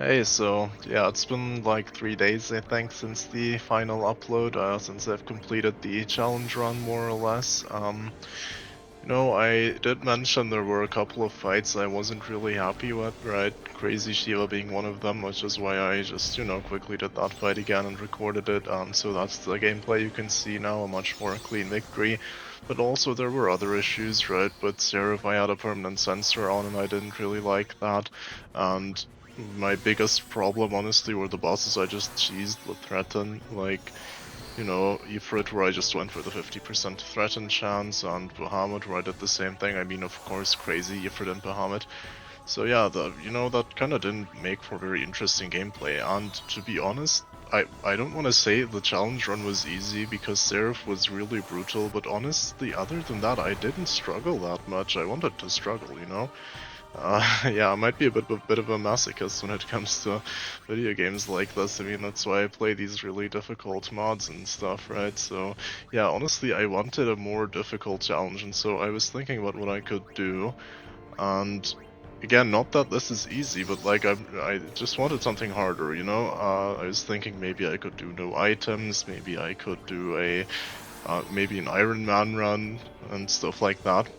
Hey, so yeah, it's been like 3 days, I think, since the final upload, since I've completed the challenge run more or less. I did mention there were a couple of fights I wasn't really happy with, right? Crazy Shiva being one of them, which is why I just, quickly did that fight again and recorded it. So that's the gameplay you can see now, a much more clean victory. But also there were other issues, right? With Seraph, I had a permanent sensor on and I didn't really like that. And my biggest problem, honestly, were the bosses I just cheesed with Threaten. Like, Ifrit, where I just went for the 50% threaten chance, and Bahamut, where I did the same thing. I mean, of course, crazy Ifrit and Bahamut. So yeah, that kind of didn't make for very interesting gameplay. And to be honest, I don't want to say the challenge run was easy because Seraph was really brutal, but honestly, other than that, I didn't struggle that much. I wanted to struggle. Yeah, I might be a bit of a masochist when it comes to video games like this. I mean, that's why I play these really difficult mods and stuff, right? So, yeah, honestly, I wanted a more difficult challenge, and so I was thinking about what I could do. And again, not that this is easy, but like I just wanted something harder. I was thinking maybe I could do no items, maybe I could do maybe an Iron Man run and stuff like that.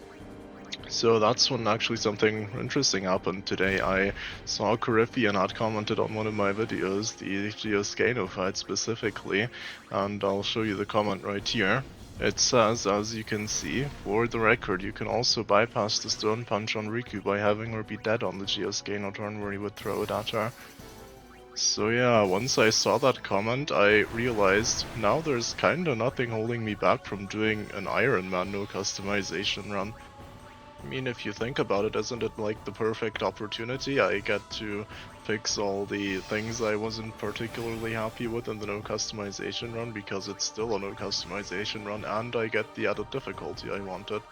So that's when actually something interesting happened today. I saw Coryphean had commented on one of my videos, the Geoscano fight specifically, and I'll show you the comment right here. It says, as you can see, for the record, you can also bypass the stone punch on Riku by having her be dead on the Geoscano turn where he would throw it at her. So yeah, once I saw that comment, I realized now there's kinda nothing holding me back from doing an Iron Man no customization run. I mean, if you think about it, isn't it like the perfect opportunity? I get to fix all the things I wasn't particularly happy with in the no customization run because it's still a no customization run, and I get the added difficulty I wanted.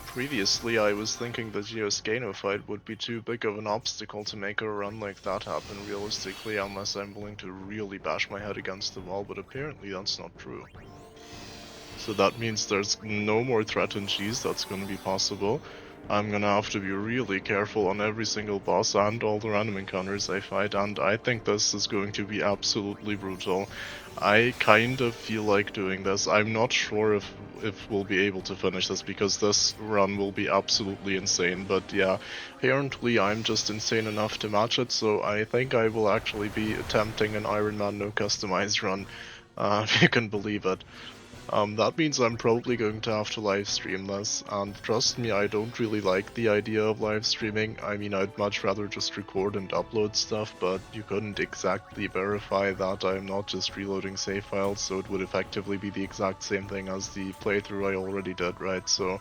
Previously, I was thinking the Geoscano fight would be too big of an obstacle to make a run like that happen realistically unless I'm willing to really bash my head against the wall, but apparently that's not true. So that means there's no more threatened cheese that's going to be possible. I'm gonna have to be really careful on every single boss and all the random encounters I fight, and I think this is going to be absolutely brutal. I kind of feel like doing this. I'm not sure if we'll be able to finish this because this run will be absolutely insane, but yeah, apparently I'm just insane enough to match it, so I think I will actually be attempting an Iron Man no customized run, if you can believe it. That means I'm probably going to have to live stream this, and trust me, I don't really like the idea of live streaming. I mean, I'd much rather just record and upload stuff, but you couldn't exactly verify that I'm not just reloading save files, so it would effectively be the exact same thing as the playthrough I already did, right? So,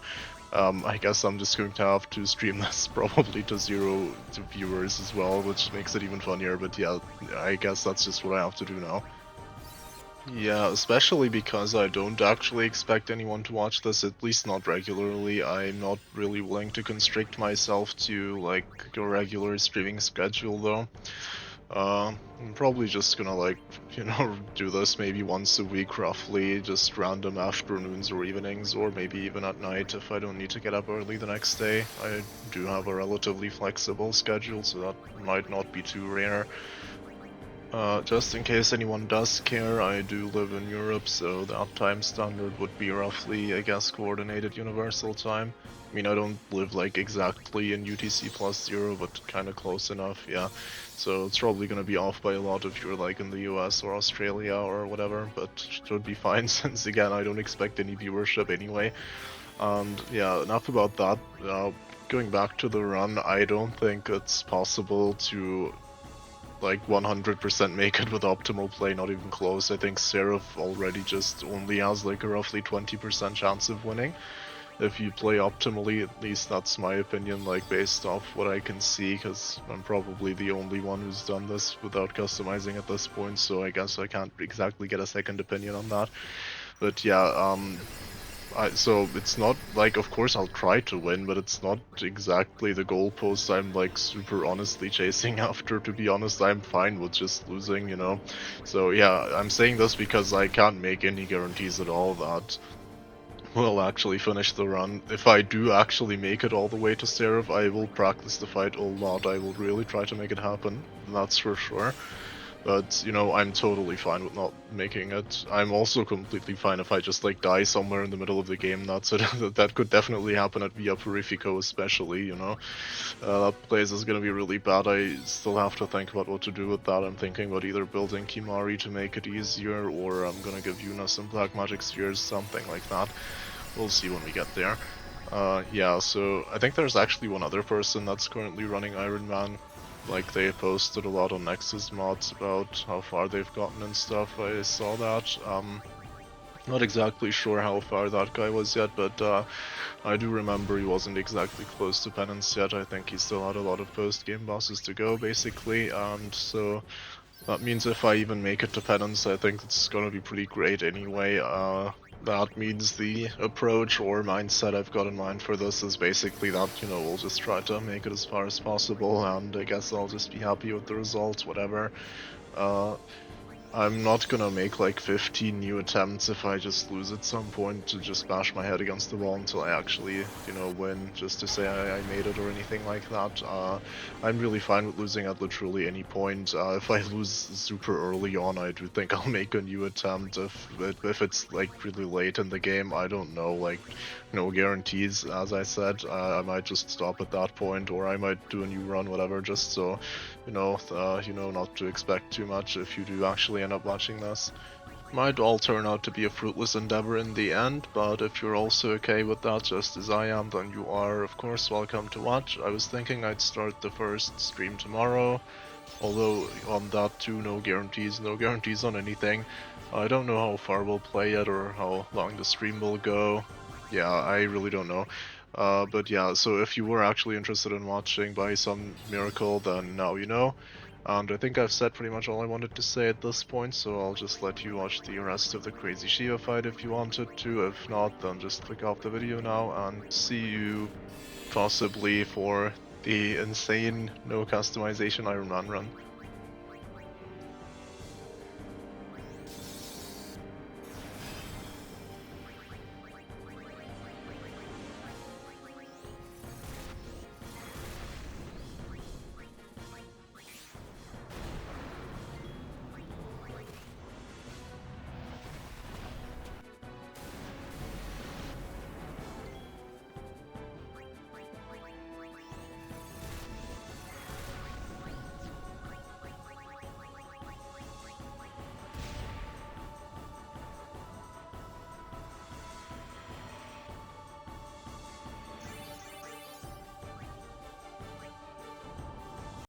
I guess I'm just going to have to stream this probably to 0 viewers as well, which makes it even funnier, but yeah, I guess that's just what I have to do now. Yeah, especially because I don't actually expect anyone to watch this, at least not regularly. I'm not really willing to constrict myself to, like, a regular streaming schedule, though. I'm probably just gonna, like, do this maybe once a week, roughly, just random afternoons or evenings, or maybe even at night if I don't need to get up early the next day. I do have a relatively flexible schedule, so that might not be too rare. Just in case anyone does care, I do live in Europe, so the uptime standard would be roughly, I guess, coordinated universal time. I mean, I don't live like exactly in UTC plus 0, but kind of close enough, yeah. So it's probably gonna be off by a lot if you're like in the US or Australia or whatever, but should be fine since again, I don't expect any viewership anyway. And yeah, enough about that. Going back to the run, I don't think it's possible to like 100% make it with optimal play, not even close. I think Seraph already just only has like a roughly 20% chance of winning. If you play optimally, at least that's my opinion, like based off what I can see, because I'm probably the only one who's done this without customizing at this point, so I guess I can't exactly get a second opinion on that. But yeah, so it's not like, of course I'll try to win, but it's not exactly the goalpost I'm like super honestly chasing after. To be honest, I'm fine with just losing. So yeah, I'm saying this because I can't make any guarantees at all that will actually finish the run. If I do actually make it all the way to Seraph, I will practice the fight a lot. I will really try to make it happen, that's for sure. But, you know, I'm totally fine with not making it. I'm also completely fine if I just, like, die somewhere in the middle of the game. That's it. That could definitely happen at Via Purifico especially, you know. That place is gonna be really bad. I still have to think about what to do with that. I'm thinking about either building Kimari to make it easier, or I'm gonna give Yuna some Black Magic Spheres, something like that. We'll see when we get there. Yeah, so I think there's actually one other person that's currently running Iron Man. Like, they posted a lot on Nexus mods about how far they've gotten and stuff. I saw that. Not exactly sure how far that guy was yet, but I do remember he wasn't exactly close to Penance yet. I think he still had a lot of post-game bosses to go, basically, and so that means if I even make it to Penance, I think it's gonna be pretty great anyway. That means the approach or mindset I've got in mind for this is basically that, you know, we'll just try to make it as far as possible, and I guess I'll just be happy with the results, whatever. I'm not gonna make like 15 new attempts if I just lose at some point to just bash my head against the wall until I actually, you know, win, just to say I made it or anything like that. I'm really fine with losing at literally any point. If I lose super early on, I do think I'll make a new attempt. If it's like really late in the game, I don't know, like, no guarantees, as I said. I might just stop at that point, or I might do a new run, whatever, just so, you know, not to expect too much if you do actually end up watching this. Might all turn out to be a fruitless endeavor in the end, but if you're also okay with that just as I am, then you are of course welcome to watch. I was thinking I'd start the first stream tomorrow, although on that too, no guarantees on anything. I don't know how far we'll play yet or how long the stream will go. Yeah, I really don't know. But yeah, so if you were actually interested in watching by some miracle, then now you know. And I think I've said pretty much all I wanted to say at this point, so I'll just let you watch the rest of the Crazy Shiva fight if you wanted to. If not, then just click off the video now and see you possibly for the insane no customization Iron Man run.